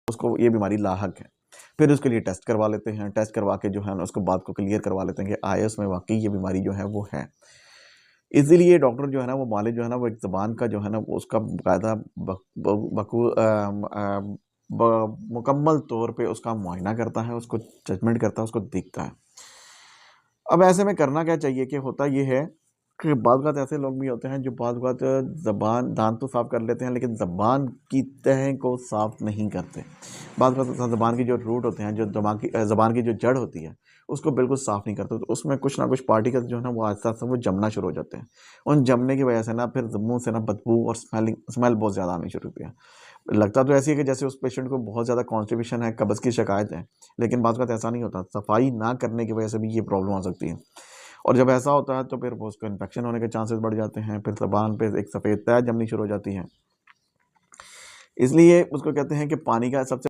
उसको ये बीमारी लाहक है। फिर उसके लिए टेस्ट करवा लेते हैं, टेस्ट करवा के जो है ना उसको बात को क्लियर करवा लेते हैं कि आया उसमें वाकई ये बीमारी जो है वो है। इसीलिए डॉक्टर जो है ना वो मालिक जो है ना वो एक ज़बान का जो है ना वो उसका बाकायदा मुकम्मल तौर पे उसका मुआयना करता है, उसको जजमेंट करता है, उसको देखता है। अब ऐसे में करना क्या चाहिए कि होता ये है कि बाज़ औक़ात ऐसे लोग भी होते हैं जो बाज़ औक़ात ज़बान दाँत तो साफ़ कर लेते हैं लेकिन ज़बान की तह को साफ़ नहीं करते। बाज़ औक़ात ज़बान की जो रूट होते हैं, जो ज़बान की जो जड़ होती है, उसको बिल्कुल साफ़ नहीं करते, तो उसमें कुछ ना कुछ पार्टिकल्स जो है ना वो आहिस्ता-आहिस्ता वो जमना शुरू हो जाते हैं। उन जमने की वजह से ना फिर मुँह से ना बदबू और स्मेल बहुत ज़्यादा आनी शुरू होती है। लगता तो ऐसे ही है कि जैसे उस पेशेंट को बहुत ज़्यादा कॉन्स्टिपेशन है, कब्ज़ की शिकायत है, लेकिन बाज़ औक़ात ऐसा नहीं होता। सफाई ना करने की वजह से भी ये प्रॉब्लम आ सकती है। और जब ऐसा होता है तो फिर वो उसको इन्फेक्शन होने के चांसेस बढ़ जाते हैं, फिर ज़बान पे एक सफ़ेद तह जमनी शुरू हो जाती है। इसलिए उसको कहते हैं कि पानी का सबसे